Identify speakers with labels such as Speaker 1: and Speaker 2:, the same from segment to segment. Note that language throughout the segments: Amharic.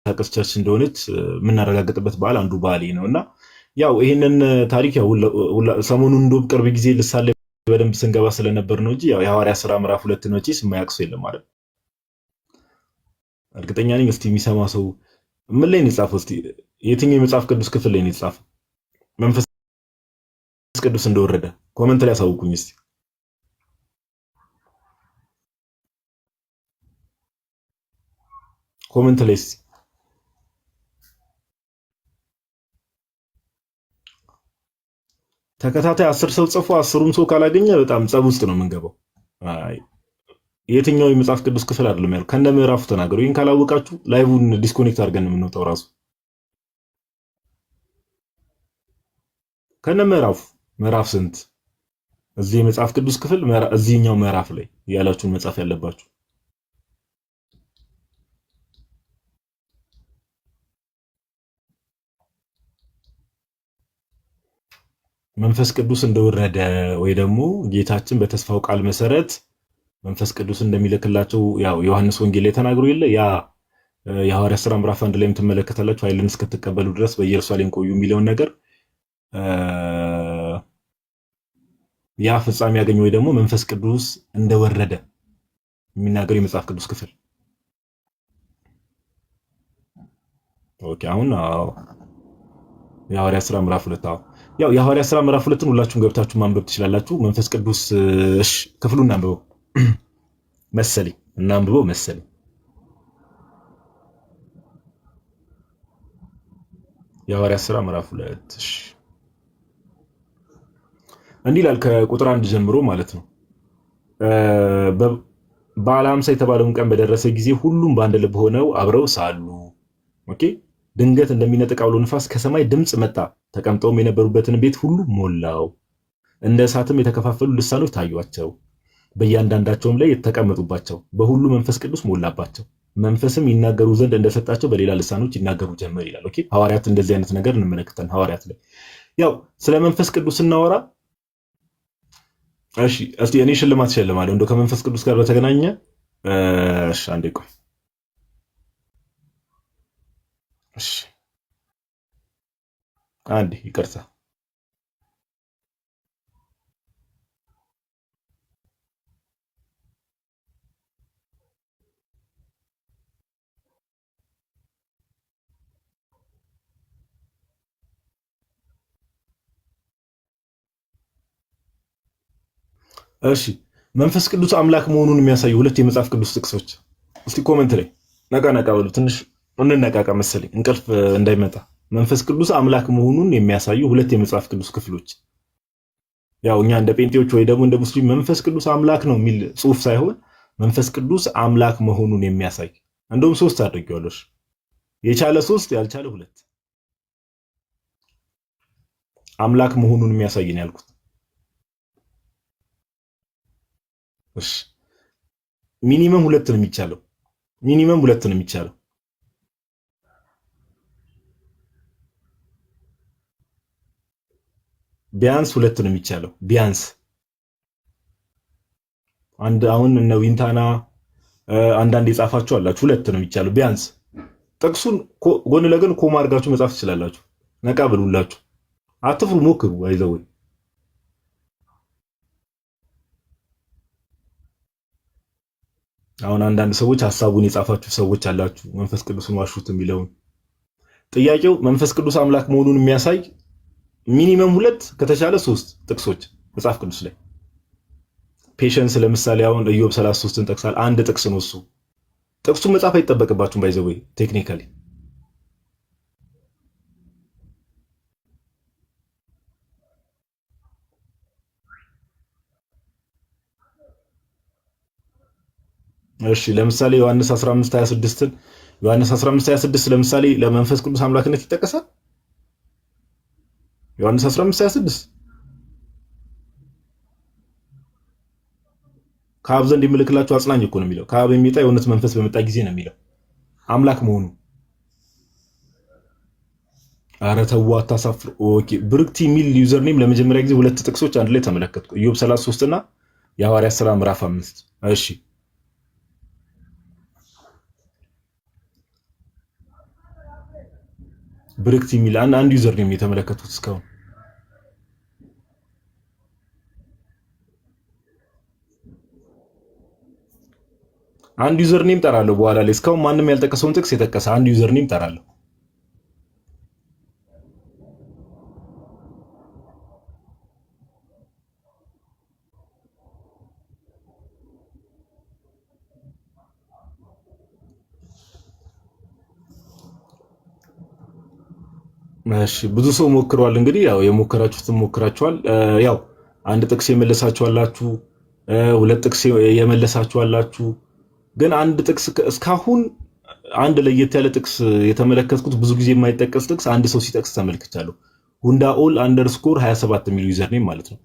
Speaker 1: የምትንቀሳቀስ ቸርች እንደሆነች የምናረጋግጥበት በዓል አንዱ በዓል ነውና ያው ይሄንን ታሪክ ያው ሰሞኑን እንደውም ቅርብ ጊዜ ልሳለ በደንብ ስንገባ ስለነበር ነው እንጂ ያው የሐዋርያት ሥራ ምዕራፍ 2 ነው እንጂ የማያውቅ ሰው የለም ማለት እርግጠኛ ነኝ። እስቲ የሚሰማ ሰው ምን ላይ ነው የጻፈው? እስቲ የትኛው የመጽሐፍ ቅዱስ ክፍል ላይ ነው የጻፈው? መንፈስ ቅዱስ እንደወረደ ኮመንት ላይ አሳውቁኝ እስቲ። ኮመንት ላይ እስቲ ተከታታይ 10 ሰው ጽፎ 10ሩም ሰው ካላገኘ በጣም ጸብ ውስጥ ነው የምንገባው። አይ የትኛው የመጽሐፍ ቅዱስ ክፍል አይደለም ያለው ከነ ምዕራፉ ተናገሩ። ይሄን ካላወቃችሁ ላይቡን ዲስኮኔክት አድርገን የምንወጣው ራሱ ከነ ምዕራፍ ስንት እዚህ የመጽሐፍ ቅዱስ ክፍል እዚህኛው ምዕራፍ ላይ ያላችሁን መጻፍ ያለባችሁ። መንፈስ ቅዱስ እንደወረደ ወይ ደግሞ ጌታችን በተስፋው ቃል መሰረት መንፈስ ቅዱስ እንደሚልክላቸው ያው ዮሐንስ ወንጌል ላይ ተናግሮ የለ ያ የሐዋርያት ሥራ ምዕራፍ 1 ላይም ትመለከታላችሁ ኃይልን እስክትቀበሉ ድረስ በኢየሩሳሌም ቆዩ የሚለውን ነገር ያ ፍጻሜ ያገኘ ወይ ደግሞ መንፈስ ቅዱስ እንደወረደ የሚናገር የመጽሐፍ ቅዱስ ክፍል ኦኬ። አሁን የሐዋርያት ሥራ ምዕራፍ 2 ያው የሐዋርያት ሥራ ምዕራፍ 2ን ሁላችሁም ገብታችሁ ማንበብ ትችላላችሁ። መንፈስ ቅዱስ እሺ ክፍሉን አንብበው መሰለኝ እናንብበው መሰለኝ የሐዋርያት ሥራ ምዕራፍ 2 እሺ እንዲህ ይላል ከቁጥር 1 ጀምሮ ማለት ነው። በዓለ ሃምሳ የተባለውን ቀን በደረሰ ጊዜ ሁሉም በአንድ ልብ ሆነው አብረው ሳሉ ኦኬ ድንገት እንደሚነጥቅ አውሎ ንፋስ ከሰማይ ድምፅ መጣ፣ ተቀምጠውም የነበሩበትን ቤት ሁሉ ሞላው። እንደ እሳትም የተከፋፈሉ ልሳኖች ታዩአቸው፣ በእያንዳንዳቸውም ላይ የተቀመጡባቸው። በሁሉ መንፈስ ቅዱስ ሞላባቸው፣ መንፈስም ይናገሩ ዘንድ እንደሰጣቸው በሌላ ልሳኖች ይናገሩ ጀመር ይላል። ኦኬ ሐዋርያት እንደዚህ አይነት ነገር እንመለከታለን። ሐዋርያት ላይ ያው ስለ መንፈስ ቅዱስ ስናወራ እሺ እስቲ እኔ ሽልማት ሸልማለሁ እንደው ከመንፈስ ቅዱስ ጋር በተገናኘ እሺ አንዴ ቆይ እሺ አንዴ ይቅርታ እሺ መንፈስ ቅዱስ አምላክ መሆኑን የሚያሳዩ ሁለት የመጽሐፍ ቅዱስ ጥቅሶች እስቲ ኮሜንት ላይ ነቃ ነቃ በሉ። ትንሽ እንነቃቃ መሰለኝ እንቅልፍ እንዳይመጣ። መንፈስ ቅዱስ አምላክ መሆኑን የሚያሳዩ ሁለት የመጽሐፍ ቅዱስ ክፍሎች። ያው እኛ እንደ ጴንጤዎች ወይ ደግሞ እንደ ሙስሊም መንፈስ ቅዱስ አምላክ ነው የሚል ጽሑፍ ሳይሆን መንፈስ ቅዱስ አምላክ መሆኑን የሚያሳይ እንደውም 3 አድርጌዋለሁ። የቻለ 3 ያልቻለ 2 አምላክ መሆኑን የሚያሳይ ነው ያልኩት። እሺ ሚኒመም 2 ነው የሚቻለው። ሚኒመም 2 ነው የሚቻለው። ቢያንስ 2 ነው የሚቻለው። ቢያንስ አንድ አሁን እነ ዊንታና አንዳንድ የጻፋችሁ አላችሁ 2 ነው የሚቻለው ቢያንስ። ጥቅሱን ጎን ለጎን ኮማ አድርጋችሁ መጻፍ ትችላላችሁ። ነቃ ብሉላችሁ፣ አትፍሩ፣ ሞክሩ። አይዘው አሁን አንዳንድ ሰዎች ሐሳቡን የጻፋችሁ ሰዎች አላችሁ መንፈስ ቅዱስን ዋሹት የሚለውን። ጥያቄው መንፈስ ቅዱስ አምላክ መሆኑን የሚያሳይ ሚኒመም 2 ከተቻለ 3 ጥቅሶች መጽሐፍ ቅዱስ ላይ። ፔሸንስ ለምሳሌ አሁን ኢዮብ 33ን ጠቅሳል። አንድ ጥቅስ ነው እሱ። ጥቅሱን መጻፍ አይጠበቅባችሁም። ባይዘው ቴክኒካሊ እሺ ለምሳሌ ዮሐንስ 15:26ን ዮሐንስ 15:26 ለምሳሌ ለመንፈስ ቅዱስ አምላክነት ይጠቀሳል። ዮሐንስ 15:26 ከአብ ዘንድ የሚልክላችሁ አጽናኝ እኮ ነው የሚለው። ከአብ የሚመጣ የእውነት መንፈስ በመጣ ጊዜ ነው የሚለው አምላክ መሆኑ። ኧረ ተው አታሳፍሩ። ኦኬ ብርክቲ የሚል ዩዘር ኔም ለመጀመሪያ ጊዜ 2 ጥቅሶች አንድ ላይ ተመለከትኩ። ኢዮብ 33 እና የሐዋርያት ሥራ ምዕራፍ 5። እሺ ብርክት የሚል አንድ ዩዘር ኔም የተመለከቱት እስካሁን አንድ ዩዘር ኔም ጠራለሁ። በኋላ ላይ እስካሁን ማንም ያልጠቀሰውን ጥቅስ የጠቀሰ አንድ ዩዘር ኔም ጠራለሁ። እሺ ብዙ ሰው ሞክሯል። እንግዲህ ያው የሞከራችሁትን ሞክራችኋል። ያው አንድ ጥቅስ የመለሳችኋላችሁ፣ ሁለት ጥቅስ የመለሳችኋላችሁ። ግን አንድ ጥቅስ እስካሁን አንድ ለየት ያለ ጥቅስ የተመለከትኩት ብዙ ጊዜ የማይጠቀስ ጥቅስ አንድ ሰው ሲጠቅስ ተመልክቻለሁ። ሁንዳኦል አንደርስኮር 27 የሚለው ዩዘር ኔም ማለት ነው።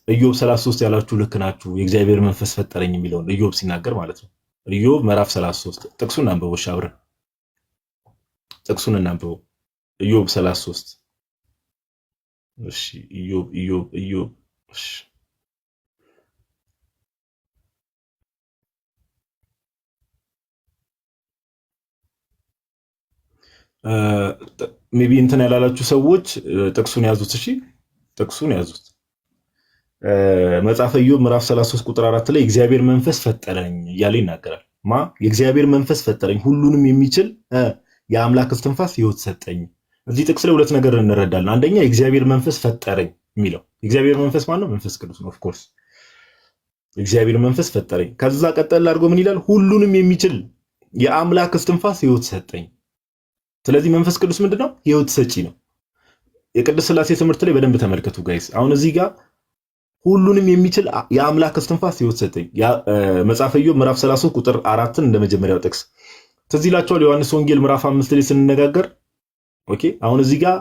Speaker 1: ኢዮብ 33 ያላችሁ ልክ ናችሁ። የእግዚአብሔር መንፈስ ፈጠረኝ የሚለውን ኢዮብ ሲናገር ማለት ነው። ኢዮብ ምዕራፍ 33 ጥቅሱን አንብበው። አብረን ጥቅሱን እናንብበው። ኢዮብ 33 እሺ። ኢዮብ እሺ። ሜቢ እንትን ያላላችሁ ሰዎች ጥቅሱን ያዙት። እሺ ጥቅሱን ያዙት። መጽሐፈ ኢዮብ ምዕራፍ 33 ቁጥር 4 ላይ እግዚአብሔር መንፈስ ፈጠረኝ እያለ ይናገራል። የእግዚአብሔር መንፈስ ፈጠረኝ፣ ሁሉንም የሚችል የአምላክ እስትንፋስ ሕይወት ሰጠኝ። እዚህ ጥቅስ ላይ ሁለት ነገር እንረዳለን። አንደኛ የእግዚአብሔር መንፈስ ፈጠረኝ የሚለው የእግዚአብሔር መንፈስ ማን ነው? መንፈስ ቅዱስ ነው። ኦፍኮርስ የእግዚአብሔር መንፈስ ፈጠረኝ። ከዛ ቀጠል አድርጎ ምን ይላል? ሁሉንም የሚችል የአምላክ እስትንፋስ ሕይወት ሰጠኝ። ስለዚህ መንፈስ ቅዱስ ምንድነው? ሕይወት ሰጪ ነው። የቅድስት ሥላሴ ትምህርት ላይ በደንብ ተመልከቱ ጋይስ። አሁን እዚህ ጋር ሁሉንም የሚችል የአምላክ እስትንፋስ ሕይወት ሰጠኝ። መጽሐፈ ኢዮብ ምዕራፍ 33 ቁጥር 4ን እንደ መጀመሪያው ጥቅስ ትዝ ይላችኋል። ዮሐንስ ወንጌል ምዕራፍ 5 ላይ ስንነጋገር ኦኬ። አሁን እዚህ ጋር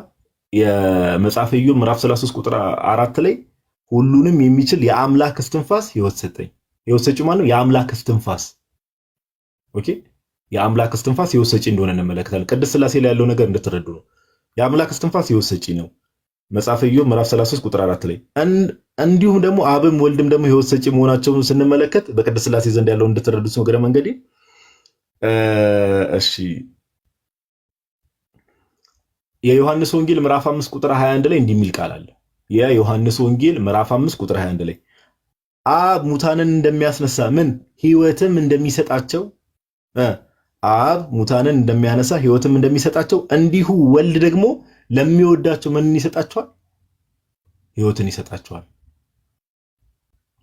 Speaker 1: የመጽሐፈ ኢዮብ ምዕራፍ 33 ቁጥር 4 ላይ ሁሉንም የሚችል የአምላክ እስትንፋስ ሕይወት ሰጠኝ። ሕይወት ሰጪ ማነው? የአምላክ እስትንፋስ ኦኬ። የአምላክ እስትንፋስ ሕይወት ሰጪ እንደሆነ እንመለከታለን። ቅድስት ሥላሴ ላይ ያለው ነገር እንድትረዱ ነው። የአምላክ እስትንፋስ ሕይወት ሰጪ ነው። መጽሐፈ ኢዮብ ምዕራፍ 33 ቁጥር 4 ላይ እንዲሁም ደግሞ አብም ወልድም ደግሞ ሕይወት ሰጪ መሆናቸውን ስንመለከት በቅድስት ሥላሴ ዘንድ ያለው እንድትረዱት ነው። እግረ መንገዴ እሺ። የዮሐንስ ወንጌል ምዕራፍ 5 ቁጥር 21 ላይ እንዲህ የሚል ቃል አለ። የዮሐንስ ወንጌል ምዕራፍ 5 ቁጥር 21 ላይ አብ ሙታንን እንደሚያስነሳ ምን ሕይወትም እንደሚሰጣቸው አብ ሙታንን እንደሚያነሳ ሕይወትም እንደሚሰጣቸው እንዲሁ ወልድ ደግሞ ለሚወዳቸው ምንን ይሰጣቸዋል? ሕይወትን ይሰጣቸዋል።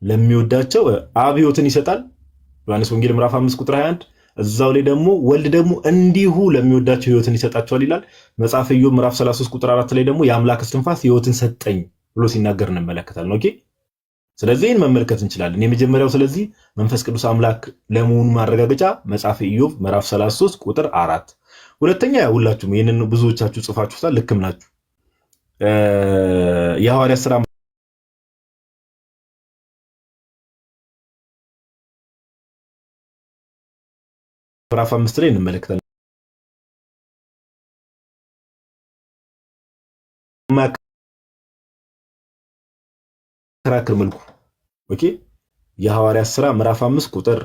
Speaker 1: ለሚወዳቸው አብ ሕይወትን ይሰጣል። ዮሐንስ ወንጌል ምዕራፍ 5 ቁጥር 21 እዛው ላይ ደግሞ ወልድ ደግሞ እንዲሁ ለሚወዳቸው ሕይወትን ይሰጣቸዋል ይላል። መጽሐፈ ኢዮብ ምዕራፍ 33 ቁጥር 4 ላይ ደግሞ የአምላክ እስትንፋስ ሕይወትን ሰጠኝ ብሎ ሲናገር እንመለከታለን። ኦኬ ስለዚህ ይህን መመልከት እንችላለን። የመጀመሪያው ስለዚህ መንፈስ ቅዱስ አምላክ ለመሆኑ ማረጋገጫ መጽሐፈ ኢዮብ ምዕራፍ 33 ቁጥር 4። ሁለተኛ ሁላችሁም ይህንን ብዙዎቻችሁ ጽፋችሁታል፣ ልክም ናችሁ። የሐዋርያት ሥራ ምዕራፍ 5 ላይ እንመለከታለን። ተከራክር መልኩ ኦኬ የሐዋርያት ሥራ ምዕራፍ 5 ቁጥር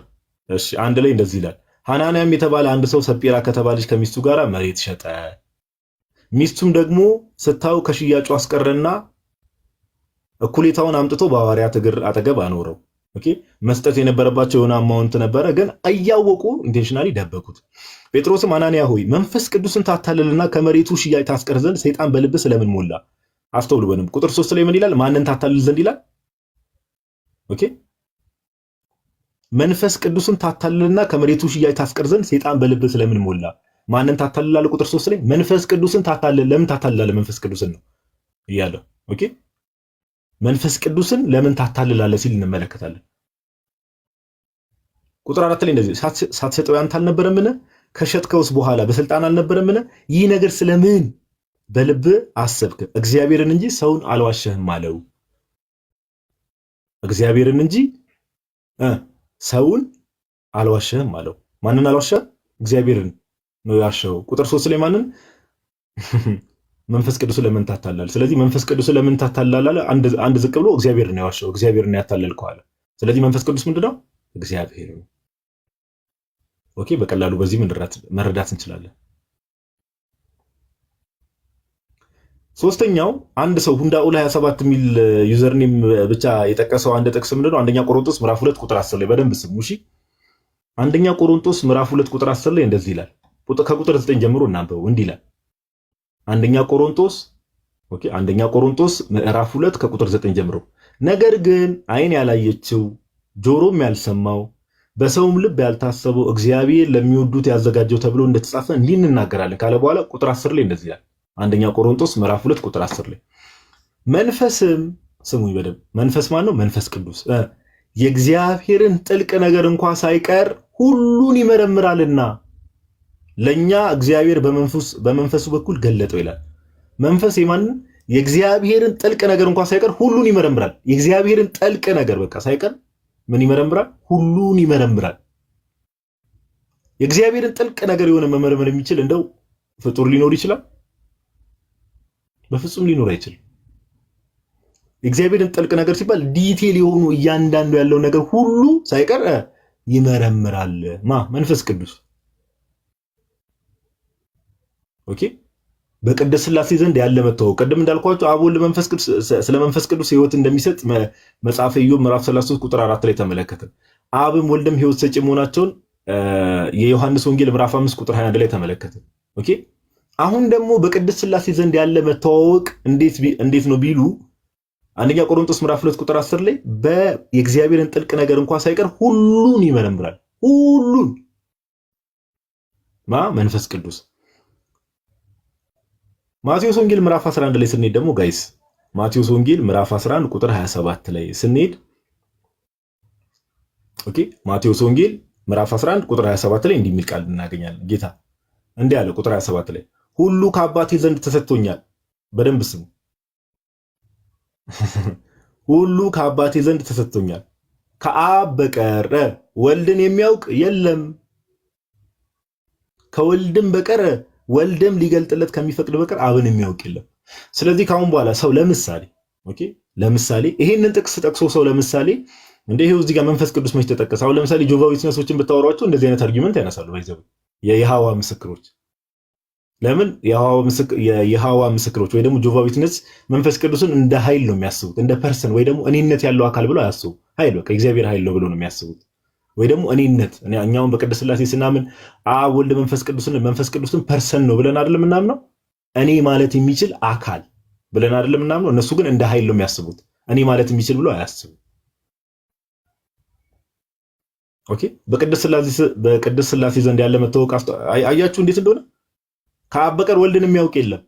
Speaker 1: እሺ 1 ላይ እንደዚህ ይላል። ሐናንያም የተባለ አንድ ሰው ሰጲራ ከተባለች ከሚስቱ ጋር መሬት ሸጠ። ሚስቱም ደግሞ ስታው ከሽያጩ አስቀረና እኩሌታውን አምጥቶ በሐዋርያት እግር አጠገብ አኖረው። ኦኬ መስጠት የነበረባቸው የሆነ አማውንት ነበረ፣ ግን እያወቁ ኢንቴንሽናሊ ደበቁት። ጴጥሮስም አናንያ ሆይ መንፈስ ቅዱስን ታታልልና ከመሬቱ ሽያጭ ታስቀር ዘንድ ሰይጣን በልብህ ስለምን ሞላ? አስተውሉ በደንብ ቁጥር 3 ላይ ምን ይላል? ማንን ታታልል ዘንድ ይላል? ኦኬ መንፈስ ቅዱስን ታታልልና ከመሬቱ ሽያጭ ታስቀር ዘንድ ሰይጣን በልብህ ስለምን ሞላ? ማንን ታታልላለህ? ቁጥር 3 ላይ መንፈስ ቅዱስን ታታልል። ለምን ታታልላለህ? መንፈስ ቅዱስን ነው እያለ ኦኬ መንፈስ ቅዱስን ለምን ታታልላለህ ሲል እንመለከታለን። ቁጥር 4 ላይ እንደዚህ ሳትሸጠው ያንተ አልነበረምን? ከሸጥከውስ በኋላ በስልጣን አልነበረምን? ይህ ነገር ስለምን በልብህ አሰብክ? እግዚአብሔርን እንጂ ሰውን አልዋሸህም አለው። እግዚአብሔርን እንጂ ሰውን አልዋሸህም አለው። ማንን አልዋሸህም? እግዚአብሔርን ነው ያሸው። ቁጥር 3 ላይ ማንን? መንፈስ ቅዱስ ለምን ታታላል? ስለዚህ መንፈስ ቅዱስ ለምን ታታላል? አንድ ዝቅ ብሎ እግዚአብሔርን ነው ያሸው፣ እግዚአብሔርን ያታለልከው አለ። ስለዚህ መንፈስ ቅዱስ ምንድነው? እግዚአብሔር ነው። ኦኬ በቀላሉ በዚህ መረዳት እንችላለን። ሶስተኛው አንድ ሰው ሁንዳኡል 27 የሚል ዩዘርኔም ብቻ የጠቀሰው አንድ ጥቅስ ምንድነው? አንደኛ ቆሮንቶስ ምዕራፍ 2 ቁጥር 10 ላይ በደንብ ስሙ እሺ። አንደኛ ቆሮንቶስ ምዕራፍ 2 ቁጥር 10 ላይ እንደዚህ ይላል። ከቁጥር 9 ጀምሮ እናንተው እንዲህ ይላል። አንደኛ ቆሮንቶስ አንደኛ ቆሮንቶስ ምዕራፍ 2 ከቁጥር 9 ጀምሮ ነገር ግን ዓይን ያላየችው ጆሮም ያልሰማው በሰውም ልብ ያልታሰበው እግዚአብሔር ለሚወዱት ያዘጋጀው ተብሎ እንደተጻፈ እንዲህ እንናገራለን ካለ በኋላ ቁጥር 10 ላይ እንደዚህ ይላል። አንደኛ ቆሮንቶስ ምዕራፍ 2 ቁጥር 10 ላይ መንፈስም ስሙኝ በደንብ መንፈስ ማን ነው? መንፈስ ቅዱስ የእግዚአብሔርን ጥልቅ ነገር እንኳ ሳይቀር ሁሉን ይመረምራልና ለኛ እግዚአብሔር በመንፈሱ በኩል ገለጠው ይላል። መንፈስ የማንን? የእግዚአብሔርን ጥልቅ ነገር እንኳን ሳይቀር ሁሉን ይመረምራል። የእግዚአብሔርን ጥልቅ ነገር በቃ ሳይቀር ምን ይመረምራል? ሁሉን ይመረምራል። የእግዚአብሔርን ጥልቅ ነገር የሆነ መመርመር የሚችል እንደው ፍጡር ሊኖር ይችላል? በፍጹም ሊኖር አይችልም። የእግዚአብሔርን ጥልቅ ነገር ሲባል ዲቴል የሆኑ እያንዳንዱ ያለው ነገር ሁሉ ሳይቀር ይመረምራል። መንፈስ ቅዱስ ኦኬ። በቅድስት ሥላሴ ዘንድ ያለ መተዋወቅ ቅድም እንዳልኳችሁ አብ ወልድ መንፈስ ቅዱስ ስለ መንፈስ ቅዱስ ሕይወት እንደሚሰጥ መጽሐፈ ኢዮብ ምዕራፍ 33 ቁጥር 4 ላይ ተመለከተ። አብም ወልድም ሕይወት ሰጪ መሆናቸውን የዮሐንስ ወንጌል ምዕራፍ 5 ቁጥር 21 ላይ ተመለከተ። ኦኬ። አሁን ደግሞ በቅድስት ሥላሴ ዘንድ ያለ መተዋወቅ እንዴት ነው ቢሉ አንደኛ ቆሮንቶስ ምዕራፍ 2 ቁጥር 10 ላይ የእግዚአብሔርን ጥልቅ ነገር እንኳን ሳይቀር ሁሉን ይመረምራል። ሁሉን መንፈስ ቅዱስ። ማቴዎስ ወንጌል ምዕራፍ 11 ላይ ስንሄድ ደግሞ ጋይስ ማቴዎስ ወንጌል ምዕራፍ 11 ቁጥር 27 ላይ ስንሄድ ኦኬ ማቴዎስ ወንጌል ምዕራፍ 11 ቁጥር 27 ላይ እንዲህ የሚል ቃል እናገኛለን። ጌታ እንዲህ አለ ቁጥር 27 ላይ ሁሉ ከአባቴ ዘንድ ተሰጥቶኛል። በደንብ ስሙ። ሁሉ ከአባቴ ዘንድ ተሰጥቶኛል፣ ከአብ በቀር ወልድን የሚያውቅ የለም፣ ከወልድም በቀር ወልድም ሊገልጥለት ከሚፈቅድ በቀር አብን የሚያውቅ የለም። ስለዚህ ካሁን በኋላ ሰው ለምሳሌ ይሄንን ጥቅስ ጠቅሶ ሰው ለምሳሌ እንደ ይሄው እዚህ ጋር መንፈስ ቅዱስ መች ተጠቀሰ? አሁን ለምሳሌ ጆቫ ዊትነሶችን ብታወሯቸው እንደዚህ አይነት አርጊመንት ያነሳሉ። ባይዘው የይሖዋ ምስክሮች ለምን የይሖዋ ምስክሮች ወይ ደግሞ ጆቫ ዊትነስ መንፈስ ቅዱስን እንደ ኃይል ነው የሚያስቡት፣ እንደ ፐርሰን ወይ ደግሞ እኔነት ያለው አካል ብለው አያስቡ። ኃይል በቃ እግዚአብሔር ኃይል ነው ብለው ነው የሚያስቡት። ወይ ደግሞ እኔነት እኛውን በቅድስት ሥላሴ ስናምን አብ ወልድ መንፈስ ቅዱስን ፐርሰን ነው ብለን አይደለም ምናምነው፣ እኔ ማለት የሚችል አካል ብለን አይደለም ምናምነው። እነሱ ግን እንደ ኃይል ነው የሚያስቡት፣ እኔ ማለት የሚችል ብለው አያስቡ። ኦኬ በቅድስት ሥላሴ ዘንድ ያለ መተዋወቅ አያችሁ እንዴት እንደሆነ። ከአብ በቀር ወልድን የሚያውቅ የለም።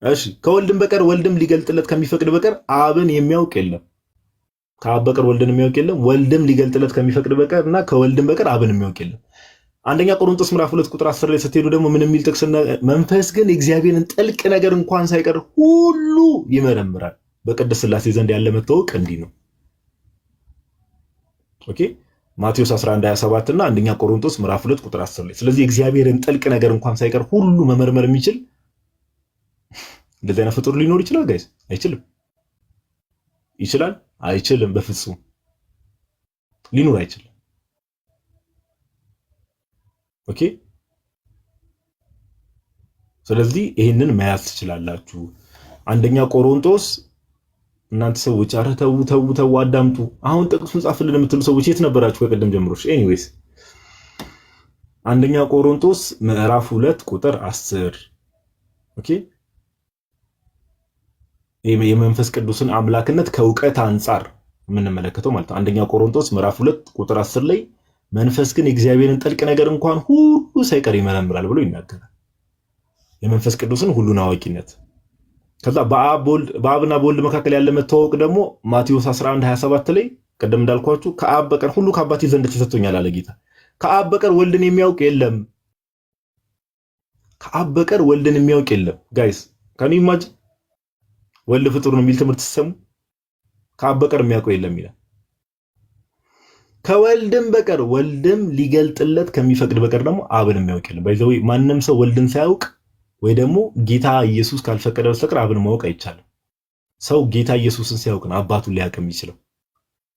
Speaker 1: እሺ ከወልድም በቀር ወልድም ሊገልጥለት ከሚፈቅድ በቀር አብን የሚያውቅ የለም። ከአብ በቀር ወልድን የሚያውቅ የለም፣ ወልድም ሊገልጥለት ከሚፈቅድ በቀር እና ከወልድም በቀር አብን የሚያውቅ የለም። አንደኛ ቆሮንቶስ ምዕራፍ 2 ቁጥር 10 ላይ ስትሄዱ ደግሞ ምን የሚል ጥቅስ? መንፈስ ግን የእግዚአብሔርን ጥልቅ ነገር እንኳን ሳይቀር ሁሉ ይመረምራል። በቅድስት ሥላሴ ዘንድ ያለ መተዋወቅ እንዲህ ነው። ኦኬ ማቴዎስ 11:27 እና አንደኛ ቆሮንቶስ ምዕራፍ 2 ቁጥር 10 ላይ። ስለዚህ የእግዚአብሔርን ጥልቅ ነገር እንኳን ሳይቀር ሁሉ መመርመር የሚችል እንደዚህ አይነት ፍጡር ሊኖር ይችላል ጋይስ? አይችልም። ይችላል? አይችልም። በፍጹም ሊኖር አይችልም። ኦኬ ስለዚህ ይሄንን መያዝ ትችላላችሁ። አንደኛ ቆሮንቶስ እናንተ ሰዎች ኧረ ተው አዳምጡ። አሁን ጥቅሱን ጻፍልን የምትሉ ሰዎች የት ነበራችሁ ከቀደም ጀምሮ? ኤኒዌይስ አንደኛ ቆሮንቶስ ምዕራፍ 2 ቁጥር 10 ኦኬ የመንፈስ ቅዱስን አምላክነት ከእውቀት አንጻር የምንመለከተው ማለት ነው። አንደኛ ቆሮንቶስ ምዕራፍ 2 ቁጥር 10 ላይ መንፈስ ግን የእግዚአብሔርን ጥልቅ ነገር እንኳን ሁሉ ሳይቀር ይመረምራል ብሎ ይናገራል። የመንፈስ ቅዱስን ሁሉን አዋቂነት። ከዛ በአብና በወልድ መካከል ያለ መተዋወቅ ደግሞ ማቴዎስ 11:27 ላይ ቀደም እንዳልኳችሁ ከአብ በቀር ሁሉ ከአባቴ ዘንድ ተሰጥቶኛል አለ ጌታ። ከአብ በቀር ወልድን የሚያውቅ የለም። ከአብ በቀር ወልድን የሚያውቅ የለም። ጋይስ ካን ዩ ኢማጂን ወልድ ፍጡር ነው የሚል ትምህርት ሲሰሙ ከአብ በቀር የሚያውቀው የለም ይላል። ከወልድም በቀር ወልድም ሊገልጥለት ከሚፈቅድ በቀር ደግሞ አብን የሚያውቅ የለም። ባይዘው ማንም ሰው ወልድን ሳያውቅ ወይ ደግሞ ጌታ ኢየሱስ ካልፈቀደ በስተቀር አብን ማወቅ አይቻልም። ሰው ጌታ ኢየሱስን ሲያውቅ ነው አባቱን ሊያውቅ የሚችለው።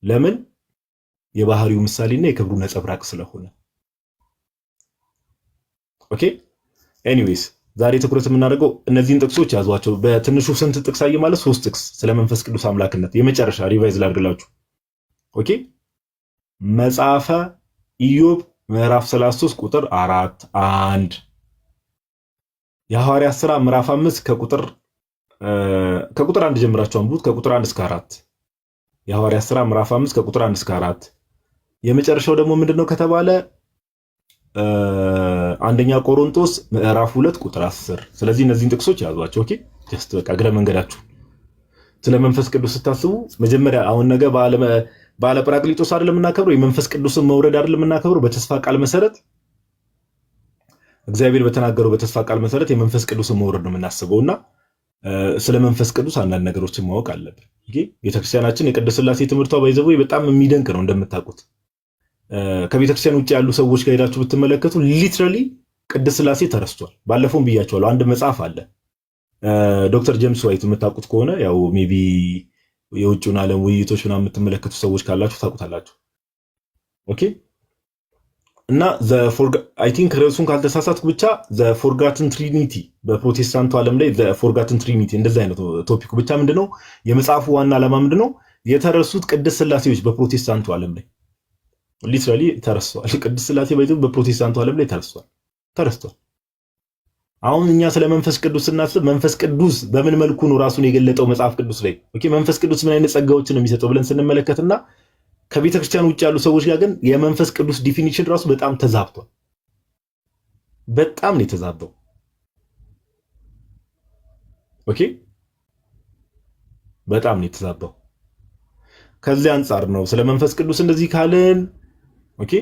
Speaker 1: ለምን? የባህሪው ምሳሌና የክብሩ ነጸብራቅ ስለሆነ። ኦኬ ኤኒዌይስ ዛሬ ትኩረት የምናደርገው እነዚህን ጥቅሶች ያዟቸው። በትንሹ ስንት ጥቅስ አየ ማለት? 3 ጥቅስ ስለ መንፈስ ቅዱስ አምላክነት። የመጨረሻ ሪቫይዝ ላድርግላችሁ። ኦኬ መጽሐፈ ኢዮብ ምዕራፍ 33 ቁጥር 4 1 የሐዋርያት ሥራ ምዕራፍ 5 ከቁጥር 1 ጀምራችሁ አንብቡት። ከቁጥር 1 እስከ 4 የሐዋርያት ሥራ ምዕራፍ 5 ከቁጥር 1 እስከ 4 የመጨረሻው ደግሞ ምንድነው ከተባለ አንደኛ ቆሮንቶስ ምዕራፍ 2 ቁጥር 10። ስለዚህ እነዚህን ጥቅሶች ያዟቸው። ኦኬ ጀስት በቃ እግረ መንገዳችሁ ስለ መንፈስ ቅዱስ ስታስቡ መጀመሪያ አሁን ነገ በዓለ ጰራቅሊጦስ አይደለም የምናከብረው፣ የመንፈስ ቅዱስን መውረድ አይደለም የምናከብረው። በተስፋ ቃል መሰረት እግዚአብሔር በተናገረው በተስፋ ቃል መሰረት የመንፈስ ቅዱስን መውረድ ነው የምናስበውና ስለ መንፈስ ቅዱስ አንዳንድ ነገሮችን ማወቅ አለብን። ኦኬ ቤተክርስቲያናችን የቅድስት ሥላሴ ትምህርቷ ባይዘው በጣም የሚደንቅ ነው እንደምታውቁት። ከቤተክርስቲያን ውጭ ያሉ ሰዎች ጋር ሄዳችሁ ብትመለከቱ ሊትራሊ ቅድስት ሥላሴ ተረስቷል። ባለፈውም ብያቸዋለሁ። አንድ መጽሐፍ አለ ዶክተር ጄምስ ዋይት የምታውቁት ከሆነ ያው ሜቢ የውጭውን ዓለም ውይይቶች ምናምን የምትመለከቱ ሰዎች ካላችሁ ታውቁታላችሁ። ኦኬ እና አይ ቲንክ ርዕሱን ካልተሳሳትኩ ብቻ ዘ ፎርጋትን ትሪኒቲ በፕሮቴስታንቱ ዓለም ላይ ዘ ፎርጋትን ትሪኒቲ እንደዛ አይነት ቶፒኩ ብቻ ምንድነው የመጽሐፉ ዋና ዓላማ ምንድነው? የተረሱት ቅድስት ሥላሴዎች በፕሮቴስታንቱ ዓለም ላይ ሊትራሊ ተረስተዋል። ቅድስት ሥላሴ ባይዘው በፕሮቴስታንቱ ዓለም ላይ ተረስቷል። አሁን እኛ ስለ መንፈስ ቅዱስ ስናስብ መንፈስ ቅዱስ በምን መልኩ ነው ራሱን የገለጠው መጽሐፍ ቅዱስ ላይ? ኦኬ መንፈስ ቅዱስ ምን አይነት ጸጋዎችን ነው የሚሰጠው ብለን ስንመለከትና ከቤተ ክርስቲያን ውጭ ያሉ ሰዎች ጋር ግን የመንፈስ ቅዱስ ዲፊኒሽን ራሱ በጣም ተዛብቷል። በጣም ነው የተዛባው። ኦኬ በጣም ነው የተዛባው። ከዚህ አንጻር ነው ስለ መንፈስ ቅዱስ እንደዚህ ካልን ኦኬ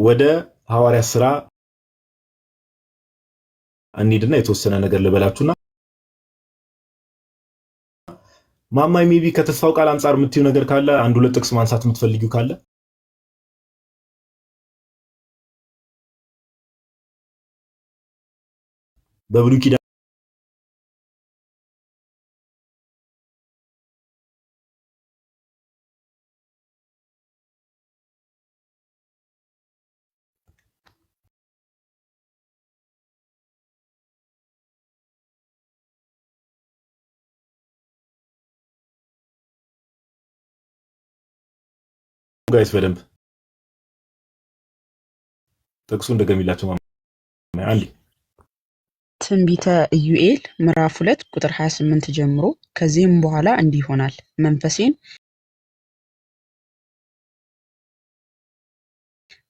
Speaker 1: ወደ ሐዋርያት ሥራ እንሂድና የተወሰነ ነገር ልበላችሁና ማማይ ሜቢ ከተስፋው ቃል አንጻር የምትዩ ነገር ካለ አንድ ሁለት ጥቅስ ማንሳት የምትፈልጊው ካለ በብሉይ ኪዳን ጋይስ በደንብ ጥቅሱ እንደገሚላችሁ አንዴ
Speaker 2: ትንቢተ ኢዩኤል ምዕራፍ 2 ቁጥር 28 ጀምሮ ከዚህም በኋላ እንዲህ ይሆናል፣ መንፈሴን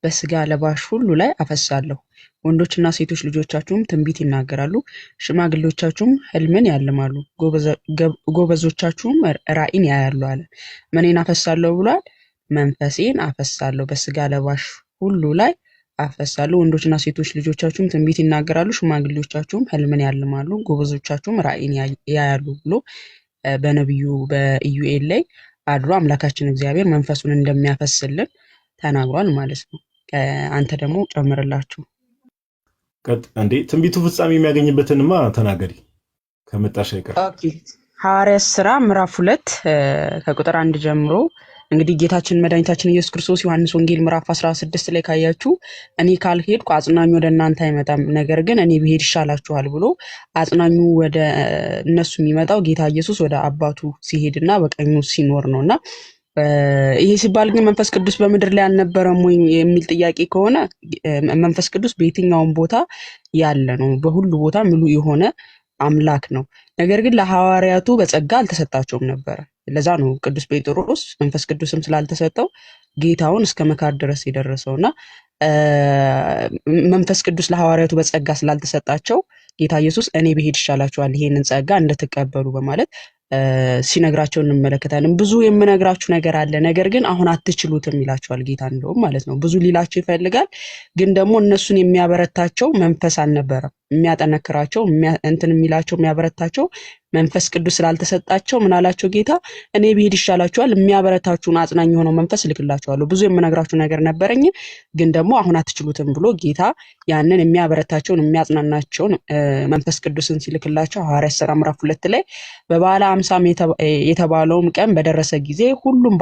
Speaker 2: በስጋ ለባሽ ሁሉ ላይ አፈሳለሁ። ወንዶችና ሴቶች ልጆቻችሁም ትንቢት ይናገራሉ፣ ሽማግሌዎቻችሁም ሕልምን ያልማሉ፣ ጎበዞቻችሁም ራእይን ያያሉ አለ። ምኔን አፈሳለሁ ብሏል? መንፈሴን አፈሳለሁ በስጋ ለባሽ ሁሉ ላይ አፈሳለሁ። ወንዶችና ሴቶች ልጆቻችሁም ትንቢት ይናገራሉ፣ ሽማግሌዎቻችሁም ሕልምን ያልማሉ፣ ጎበዞቻችሁም ራእይን ያያሉ ብሎ በነቢዩ በኢዩኤል ላይ አድሮ አምላካችን እግዚአብሔር መንፈሱን እንደሚያፈስልን ተናግሯል ማለት ነው። አንተ ደግሞ ጨምርላችሁ።
Speaker 1: እንዴ ትንቢቱ ፍጻሜ የሚያገኝበትንማ ተናገሪ ከመጣሽ አይቀር።
Speaker 2: ኦኬ ሐዋርያት ሥራ ምዕራፍ 2 ከቁጥር 1 ጀምሮ እንግዲህ ጌታችን መድኃኒታችን ኢየሱስ ክርስቶስ ዮሐንስ ወንጌል ምዕራፍ 16 ላይ ካያችሁ እኔ ካልሄድኩ አጽናኙ ወደ እናንተ አይመጣም፣ ነገር ግን እኔ ብሄድ ይሻላችኋል ብሎ አጽናኙ ወደ እነሱ የሚመጣው ጌታ ኢየሱስ ወደ አባቱ ሲሄድና በቀኙ ሲኖር ነውና ይሄ ሲባል ግን መንፈስ ቅዱስ በምድር ላይ አልነበረም ወይ የሚል ጥያቄ ከሆነ መንፈስ ቅዱስ በየትኛውም ቦታ ያለ ነው፣ በሁሉ ቦታ ምሉ የሆነ አምላክ ነው። ነገር ግን ለሐዋርያቱ በጸጋ አልተሰጣቸውም ነበረ። ለዛ ነው ቅዱስ ጴጥሮስ መንፈስ ቅዱስም ስላልተሰጠው ጌታውን እስከ መካድ ድረስ የደረሰውና መንፈስ ቅዱስ ለሐዋርያቱ በጸጋ ስላልተሰጣቸው ጌታ ኢየሱስ እኔ ብሄድ ይሻላችኋል ይሄንን ጸጋ እንደተቀበሉ በማለት ሲነግራቸው እንመለከታለን። ብዙ የምነግራችሁ ነገር አለ፣ ነገር ግን አሁን አትችሉትም ይላቸዋል ጌታ እንደውም ማለት ነው። ብዙ ሊላቸው ይፈልጋል፣ ግን ደግሞ እነሱን የሚያበረታቸው መንፈስ አልነበረም። የሚያጠነክራቸው እንትን የሚላቸው የሚያበረታቸው መንፈስ ቅዱስ ስላልተሰጣቸው ምን አላቸው ጌታ? እኔ ብሄድ ይሻላችኋል፣ የሚያበረታችሁን አጽናኝ የሆነው መንፈስ እልክላችኋለሁ። ብዙ የምነግራችሁ ነገር ነበረኝ፣ ግን ደግሞ አሁን አትችሉትም ብሎ ጌታ ያንን የሚያበረታቸውን የሚያጽናናቸውን መንፈስ ቅዱስን ሲልክላቸው ሐዋርያት ሥራ ምዕራፍ 2 ላይ በበዓለ ሃምሳም የተባለውም ቀን በደረሰ ጊዜ ሁሉም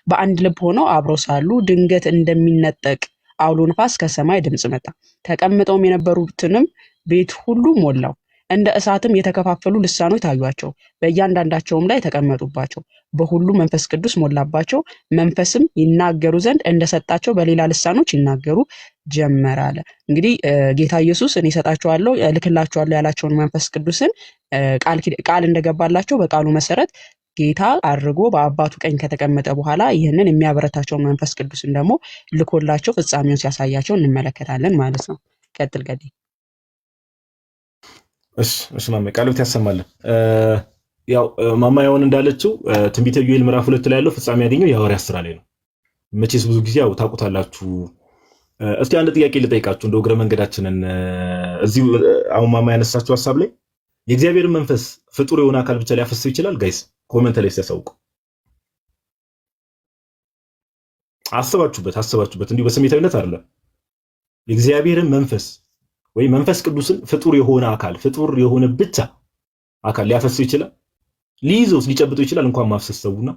Speaker 2: በአንድ ልብ ሆነው አብረው ሳሉ ድንገት እንደሚነጠቅ አውሎ ንፋስ ከሰማይ ድምፅ መጣ፣ ተቀምጠውም የነበሩትንም ቤት ሁሉ ሞላው። እንደ እሳትም የተከፋፈሉ ልሳኖች ታዩአቸው፣ በእያንዳንዳቸውም ላይ ተቀመጡባቸው። በሁሉ መንፈስ ቅዱስ ሞላባቸው፣ መንፈስም ይናገሩ ዘንድ እንደሰጣቸው በሌላ ልሳኖች ይናገሩ ጀመር አለ። እንግዲህ ጌታ ኢየሱስ እኔ እሰጣቸዋለሁ እልክላቸዋለሁ ያላቸውን መንፈስ ቅዱስን ቃል እንደገባላቸው በቃሉ መሰረት ጌታ አድርጎ በአባቱ ቀኝ ከተቀመጠ በኋላ ይህንን የሚያበረታቸውን መንፈስ ቅዱስን ደግሞ ልኮላቸው ፍጻሜውን ሲያሳያቸው እንመለከታለን ማለት ነው። ቀጥል ገዴ።
Speaker 1: እሺ ማማ ቃልት ያሰማልን። ያው ማማ ያውን እንዳለችው ትንቢተ ኢዩኤል ምዕራፍ 2 ላይ ያለው ፍጻሜ ያገኘው የሐዋርያት ሥራ ላይ ነው። መቼስ ብዙ ጊዜ ያው ታውቁታላችሁ። እስቲ አንድ ጥያቄ ልጠይቃችሁ እንደው እግረ መንገዳችንን እዚህ አሁን ማማ ያነሳችሁ ሐሳብ ላይ የእግዚአብሔርን መንፈስ ፍጡር የሆነ አካል ብቻ ሊያፈሰው ይችላል? ጋይስ ኮሜንት ላይ ሲያሳውቁ አስባችሁበት እንዲሁ በስሜታዊነት አይደለም። የእግዚአብሔርን መንፈስ ወይ መንፈስ ቅዱስን ፍጡር የሆነ አካል ፍጡር የሆነ ብቻ አካል ሊያፈሰው ይችላል? ሊይዘውስ ሊጨብጠው ይችላል? እንኳን ማፍሰስ ሰውና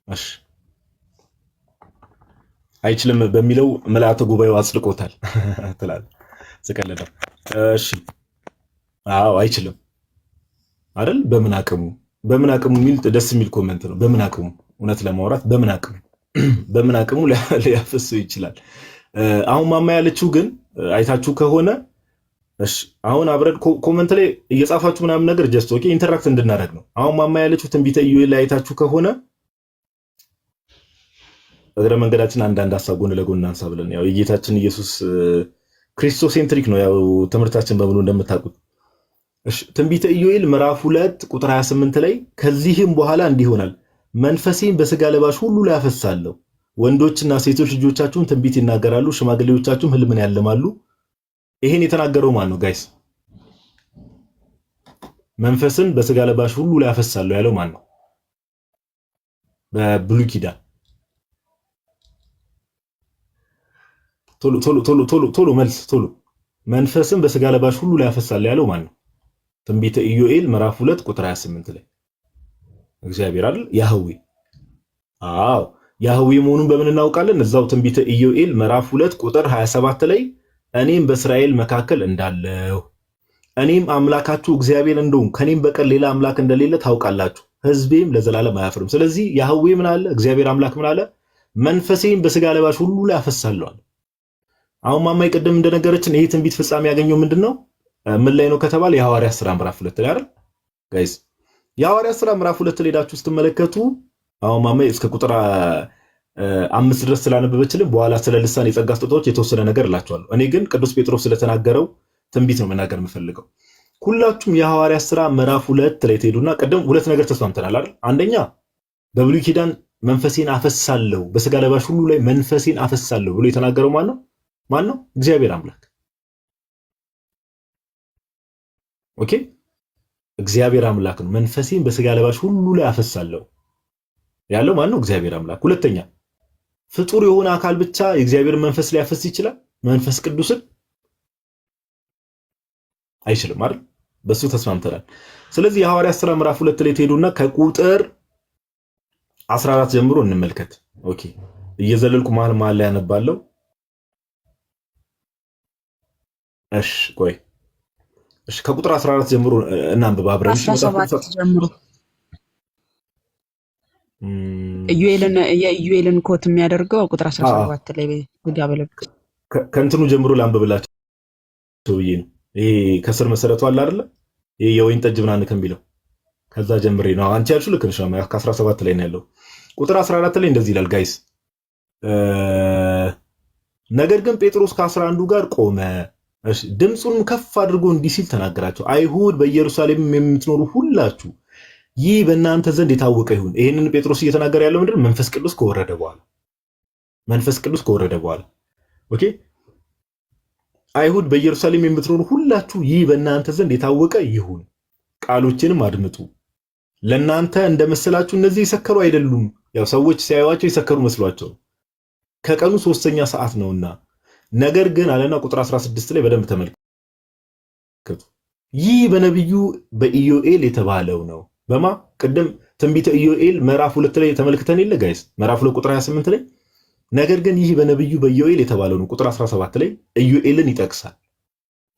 Speaker 1: እሺ አይችልም በሚለው ምልአተ ጉባኤው አጽድቆታል ትላለህ። ስቀለደው እሺ አይችልም አይደል? በምን አቅሙ የሚል ደስ የሚል ኮሜንት ነው። በምን አቅሙ እውነት ለማውራት በምን አቅሙ ሊያፈሰው ይችላል? አሁን ማማ ያለችው ግን አይታችሁ ከሆነ እሺ አሁን አብረን ኮሜንት ላይ እየጻፋችሁ ምናምን ነገር ጀስት ኦኬ ኢንተራክት እንድናደርግ ነው። አሁን ማማ ያለችው ትንቢተ ኢዩኤል ላይ አይታችሁ ከሆነ እግረ መንገዳችን አንዳንድ ሐሳብ ጎን ለጎን አንሳ ብለን ያው የጌታችን ኢየሱስ ክሪስቶሴንትሪክ ነው ያው ትምህርታችን በሙሉ እንደምታውቁት። እሺ ትንቢተ ኢዩኤል ምዕራፍ 2 ቁጥር 28 ላይ ከዚህም በኋላ እንዲህ ይሆናል፣ መንፈሴን በስጋ ለባሽ ሁሉ ላይ አፈሳለሁ፣ ወንዶችና ሴቶች ልጆቻችሁም ትንቢት ይናገራሉ፣ ሽማግሌዎቻችሁም ህልምን ያልማሉ። ይሄን የተናገረው ማን ነው ጋይስ? መንፈስን በስጋ ለባሽ ሁሉ ላይ አፈሳለሁ ያለው ማን ነው? በብሉይ ኪዳን ቶሎ መልስ ቶሎ። መንፈስን በስጋ ለባሽ ሁሉ ላይ አፈሳለሁ ያለው ማን ነው? ትንቢተ ኢዩኤል ምዕራፍ 2 ቁጥር 28 ላይ እግዚአብሔር አይደል? ያህዌ። አዎ ያህዌ መሆኑን በምን እናውቃለን? እዛው ትንቢተ ኢዩኤል ምዕራፍ 2 ቁጥር 27 ላይ እኔም በእስራኤል መካከል እንዳለሁ እኔም አምላካችሁ እግዚአብሔር እንደሆንኩ ከኔም በቀር ሌላ አምላክ እንደሌለ ታውቃላችሁ፣ ሕዝቤም ለዘላለም አያፍርም። ስለዚህ ያህዌ ምን አለ? እግዚአብሔር አምላክ ምን አለ? መንፈሴን በስጋ ለባሽ ሁሉ ላይ አፈሳለሁ። አሁን ማማይ ቅድም እንደነገረችን ይሄ ትንቢት ፍጻሜ ያገኘው ምንድነው? ምን ላይ ነው ከተባለ የሐዋርያት ሥራ ምዕራፍ 2 ላይ አይደል ጋይስ? የሐዋርያት ሥራ ምዕራፍ 2 ላይ ሄዳችሁ ስትመለከቱ አሁን ማማይ እስከ ቁጥር 5 ድረስ ስላነበበችልን በኋላ ስለ ልሳን የጸጋ ስጦታዎች የተወሰነ ነገር እላችኋለሁ። እኔ ግን ቅዱስ ጴጥሮስ ስለተናገረው ትንቢት ነው መናገር የምፈልገው። ሁላችሁም የሐዋርያት ሥራ ምዕራፍ 2 ላይ ትሄዱና ቅድም ሁለት ነገር ተስማምተናል አይደል? አንደኛ በብሉይ ኪዳን መንፈሴን አፈሳለሁ በስጋ ለባሽ ሁሉ ላይ መንፈሴን አፈሳለሁ ብሎ የተናገረው ማን ነው? እግዚአብሔር አምላክ። ኦኬ እግዚአብሔር አምላክ ነው። መንፈሴን በስጋ ለባሽ ሁሉ ላይ አፈሳለሁ ያለው ማን ነው? እግዚአብሔር አምላክ። ሁለተኛ ፍጡር የሆነ አካል ብቻ የእግዚአብሔር መንፈስ ሊያፈስ ይችላል? መንፈስ ቅዱስን አይችልም አይደል? በሱ ተስማምተናል። ስለዚህ የሐዋርያት ሥራ ምዕራፍ 2 ላይ ትሄዱና ከቁጥር 14 ጀምሮ እንመልከት። ኦኬ እየዘለልኩ መሀል ላይ ያነባለሁ። እሺ ቆይ እሺ ከቁጥር 14 ጀምሮ እናንብብ አብረን።
Speaker 2: 17 ጀምሮ ኢዩኤልን ኮት የሚያደርገው ቁጥር 17 ላይ ያበለቅ
Speaker 1: ከእንትኑ ጀምሮ ላንብብላችሁ ብዬ ነው። ይሄ ከስር መሰረቱ አለ አይደለ? ይሄ የወይን ጠጅ ምናምን ከሚለው ከዛ ጀምሬ ነው። አንቺ ያልሽው ልክ ነሽ። ከ17 ላይ ነው ያለው። ቁጥር 14 ላይ እንደዚህ ይላል ጋይስ። ነገር ግን ጴጥሮስ ከ11 ጋር ቆመ፣ ድምፁን ከፍ አድርጎ እንዲህ ሲል ተናገራቸው፣ አይሁድ በኢየሩሳሌም የምትኖሩ ሁላችሁ ይህ በእናንተ ዘንድ የታወቀ ይሁን። ይህንን ጴጥሮስ እየተናገረ ያለው ምንድን ነው? መንፈስ ቅዱስ ከወረደ በኋላ ኦኬ። አይሁድ በኢየሩሳሌም የምትኖሩ ሁላችሁ ይህ በእናንተ ዘንድ የታወቀ ይሁን፣ ቃሎችንም አድምጡ። ለእናንተ እንደመሰላችሁ እነዚህ የሰከሩ አይደሉም። ያው ሰዎች ሲያዩዋቸው የሰከሩ መስሏቸው ከቀኑ 3ኛ ሰዓት ነውና፣ ነገር ግን አለና ቁጥር 16 ላይ በደንብ ተመልከቱ። ይህ በነቢዩ በኢዮኤል የተባለው ነው። በማ ቅድም ትንቢተ ኢዮኤል ምዕራፍ 2 ላይ ተመልክተን የለ ጋይስ? ምዕራፍ 2 ቁጥር 28 ላይ ነገር ግን ይህ በነብዩ በኢዮኤል የተባለው ነው። ቁጥር 17 ላይ ኢዮኤልን ይጠቅሳል።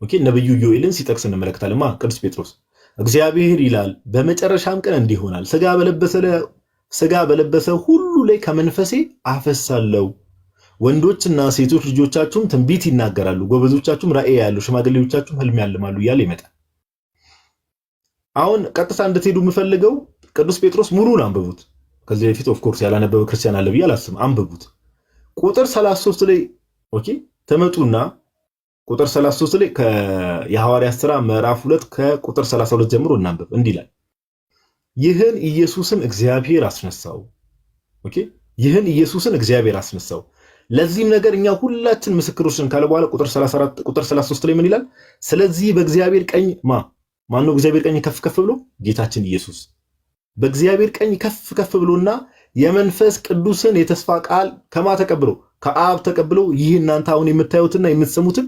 Speaker 1: ኦኬ ነብዩ ኢዮኤልን ሲጠቅስ እንመለከታለን። ቅዱስ ጴጥሮስ እግዚአብሔር ይላል በመጨረሻም ቀን እንዲህ ይሆናል፣ ስጋ በለበሰ ሁሉ ላይ ከመንፈሴ አፈሳለሁ፣ ወንዶችና ሴቶች ልጆቻችሁም ትንቢት ይናገራሉ፣ ጎበዞቻችሁም ራእይ ያያሉ፣ ሽማግሌዎቻችሁም ህልም ያልማሉ እያለ ይመጣል። አሁን ቀጥታ እንድትሄዱ የምፈልገው ቅዱስ ጴጥሮስ ሙሉን አንብቡት። ከዚህ በፊት ኦፍኮርስ ያላነበበ ክርስቲያን አለ ብዬ አላስብም። አንብቡት። ቁጥር 33 ላይ ኦኬ ተመጡና ቁጥር 33 ላይ የሐዋርያት ሥራ ምዕራፍ 2 ከቁጥር 32 ጀምሮ እናንብብ። እንዲህ ይላል ይህን ኢየሱስን እግዚአብሔር አስነሳው። ኦኬ ይህን ኢየሱስን እግዚአብሔር አስነሳው፣ ለዚህም ነገር እኛ ሁላችን ምስክሮች ነን ካለ በኋላ ቁጥር 34 ቁጥር 33 ላይ ምን ይላል? ስለዚህ በእግዚአብሔር ቀኝ ማነው በእግዚአብሔር ቀኝ ከፍ ከፍ ብሎ? ጌታችን ኢየሱስ በእግዚአብሔር ቀኝ ከፍ ከፍ ብሎና የመንፈስ ቅዱስን የተስፋ ቃል ከማ ተቀብሎ? ከአብ ተቀብሎ ይህ እናንተ አሁን የምታዩትና የምትሰሙትን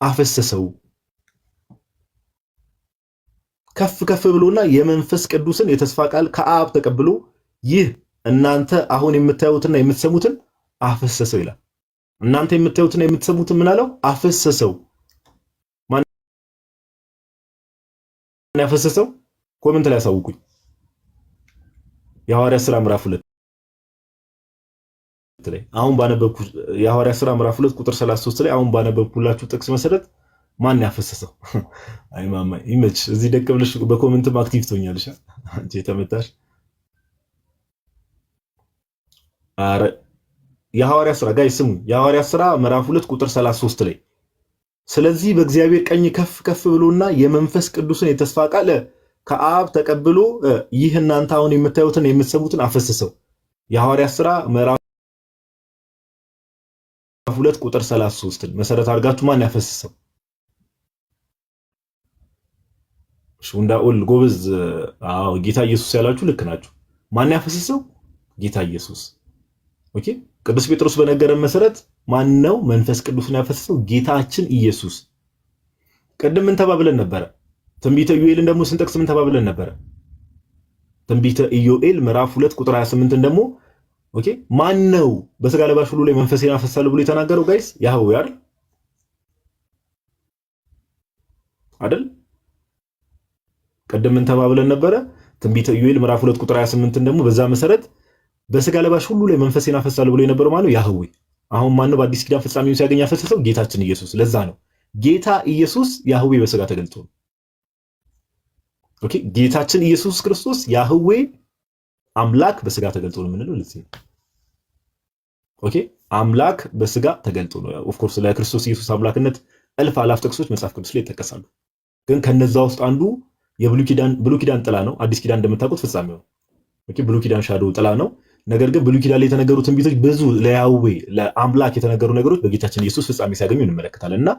Speaker 1: አፈሰሰው። ከፍ ከፍ ብሎና የመንፈስ ቅዱስን የተስፋ ቃል ከአብ ተቀብሎ ይህ እናንተ አሁን የምታዩትና የምትሰሙትን አፈሰሰው ይላል። እናንተ የምታዩትና የምትሰሙትን ምን አለው? አፈሰሰው። ማን ያፈሰሰው? ኮሜንት ላይ ያሳውቁኝ። የሐዋርያት ሥራ ምዕራፍ 2 ላይ አሁን ባነበብኩ የሐዋርያት ሥራ ምዕራፍ 2 ቁጥር 33 ላይ አሁን ባነበብኩላችሁ ጥቅስ መሰረት ማን ያፈሰሰው? አይ ማማ ይመች። እዚህ ደቅ ብለሽ በኮሜንትም አክቲቭ ትሆኛለሽ አንቺ የተመታሽ። አረ የሐዋርያት ሥራ ጋይ ስሙ። የሐዋርያት ሥራ ምዕራፍ 2 ቁጥር 33 ላይ ስለዚህ በእግዚአብሔር ቀኝ ከፍ ከፍ ብሎና የመንፈስ ቅዱስን የተስፋ ቃል ከአብ ተቀብሎ ይህ እናንተ አሁን የምታዩትን የምትሰሙትን አፈሰሰው። የሐዋርያት ሥራ ምዕራፍ 2 ቁጥር 33 መሰረት አድርጋችሁ ማን ያፈሰሰው? ሹንዳኡል ጎበዝ። አዎ ጌታ ኢየሱስ ያላችሁ ልክ ናችሁ። ማን ያፈሰሰው? ጌታ ኢየሱስ። ኦኬ ቅዱስ ጴጥሮስ በነገረን መሰረት ማን ነው መንፈስ ቅዱስን ያፈሰሰው? ጌታችን ኢየሱስ። ቅድም ምን ተባብለን ነበረ? ትንቢተ ኢዮኤልን ደግሞ ስንጠቅስ ምን ተባብለን ነበረ? ትንቢተ ኢዮኤል ምዕራፍ 2 ቁጥር 28 ደግሞ ኦኬ ማን ነው በሥጋ ለባሽ ሁሉ ላይ መንፈሴን አፈሳለሁ ብሎ የተናገረው? ጋይስ ያህዌ አይደል? ቅድም ምን ተባብለን ነበረ? ትንቢተ ኢዮኤል ምዕራፍ 2 ቁጥር 28 ደግሞ በዛ መሰረት በሥጋ ለባሽ ሁሉ ላይ መንፈሴን አፈሳለሁ ብሎ የነበረው ማነው? ያህዌ። አሁን ማነው በአዲስ ኪዳን ፍጻሜውን ሲያገኝ ያፈሰሰው? ጌታችን ኢየሱስ። ለዛ ነው ጌታ ኢየሱስ ያህዌ በሥጋ ተገልጦ ነው። ኦኬ ጌታችን ኢየሱስ ክርስቶስ ያህዌ አምላክ በሥጋ ተገልጦ ነው የምንለው ለዚህ ነው። ኦኬ አምላክ በሥጋ ተገልጦ ነው። ኦፍ ኮርስ ለክርስቶስ ኢየሱስ አምላክነት እልፍ አላፍ ጥቅሶች መጽሐፍ ቅዱስ ላይ ይጠቀሳሉ። ግን ከነዛ ውስጥ አንዱ የብሉይ ኪዳን ጥላ ነው። አዲስ ኪዳን እንደምታውቁት ፍጻሜው ነው። ኦኬ ብሉይ ኪዳን ሻዶ ጥላ ነው። ነገር ግን ብሉይ ኪዳን ላይ የተነገሩ ትንቢቶች ብዙ ለያህዌ ለአምላክ የተነገሩ ነገሮች በጌታችን ኢየሱስ ፍጻሜ ሲያገኙ እንመለከታለን። እና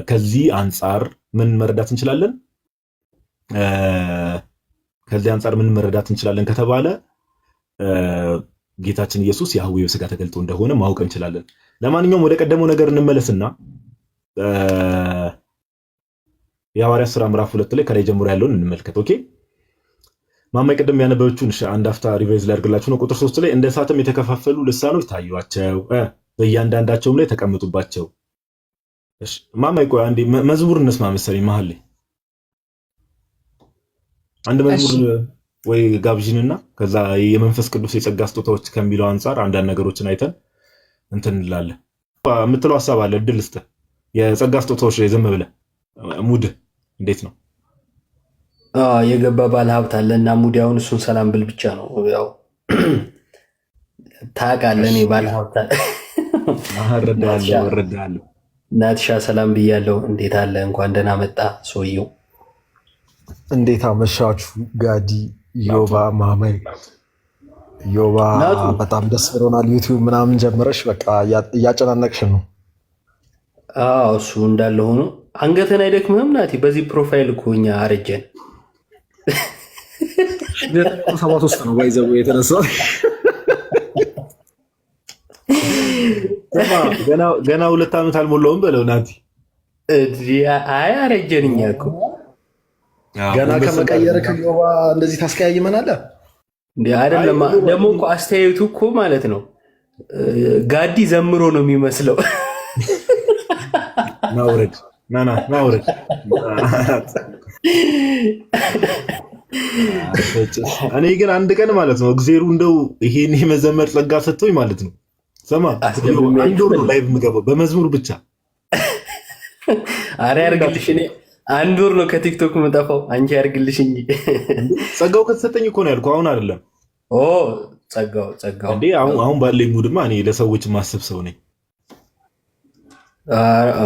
Speaker 1: ከዚህ አንጻር ምን መረዳት እንችላለን? ከዚህ አንጻር ምን መረዳት እንችላለን ከተባለ ጌታችን ኢየሱስ ያህዌ በሥጋ ተገልጦ እንደሆነ ማወቅ እንችላለን። ለማንኛውም ወደ ቀደመው ነገር እንመለስና የሐዋርያት ሥራ ምዕራፍ 2 ላይ ከላይ ጀምሮ ያለውን እንመልከት። ኦኬ ማማይ ቅድም ያነበበችውን አንድ አፍታ ሪቫይዝ ላይ አድርግላችሁ ነው። ቁጥር 3 ላይ እንደ እሳትም የተከፋፈሉ ልሳኖች ታዩአቸው፣ በእያንዳንዳቸውም ላይ ተቀምጡባቸው። እሺ ማማይ ቆይ አንዴ መዝሙር እንስማ መሰለኝ መሀል ላይ አንድ መዝሙር ወይ ጋብዥንና ከዛ የመንፈስ ቅዱስ የጸጋ ስጦታዎች ከሚለው አንጻር አንዳንድ ነገሮችን አይተን እንትን እንላለን። የምትለው ሐሳብ አለ? እድል ስጥ። የጸጋ ስጦታዎች ላይ ዝም ብለህ ሙድ እንዴት ነው?
Speaker 3: የገባ ባለ ሀብት አለ እና ሙዲያውን እሱን ሰላም ብል ብቻ ነው። ያው ታውቃለህ፣ እኔ ባለ ሀብት አለ።
Speaker 1: እረዳለሁ።
Speaker 3: ናትሻ ሰላም ብያለሁ። እንዴት አለ? እንኳን ደህና መጣ ሰውየው።
Speaker 4: እንዴት አመሻችሁ? ጋዲ ዮባ ማማይ ዮባ በጣም ደስ ብሎናል። ዩቲዩብ ምናምን ጀምረሽ በቃ እያጨናነቅሽ ነው።
Speaker 3: እሱ እንዳለ ሆኖ አንገተን አይደክምህም? ናቲ በዚህ ፕሮፋይል እኮ እኛ አረጀን።
Speaker 4: 73 ነው ባይዘው የተነሳው።
Speaker 1: ገና 2 ዓመት አልሞላውም በለው ናቲ።
Speaker 3: አይ አረጀን እኛ እኮ
Speaker 4: ገና ከመቀየርክ ዮባ እንደዚህ ታስቀያይመናለህ
Speaker 3: እንዴ? አይደለም ደግሞ እኮ አስተያየቱ እኮ ማለት ነው ጋዲ ዘምሮ ነው የሚመስለው።
Speaker 1: ናውረድ ናውረድ እኔ ግን አንድ ቀን ማለት ነው እግዚአብሔር እንደው ይሄን የመዘመር ጸጋ ሰጥቶኝ ማለት ነው ሰማ አንድ ወር ነው ላይቭ የምገባው በመዝሙር ብቻ።
Speaker 3: አረ ያርግልሽ። እኔ አንድ ወር ነው ከቲክቶክ የምጠፋው። አንቺ ያርግልሽ እንጂ
Speaker 1: ጸጋው ከተሰጠኝ እኮ ነው ያልኩህ፣ አሁን አይደለም።
Speaker 3: ኦ ጸጋው
Speaker 1: እንዴ አሁን ባለኝ ሙድማ እኔ ለሰዎች ማስብ ሰው ነኝ።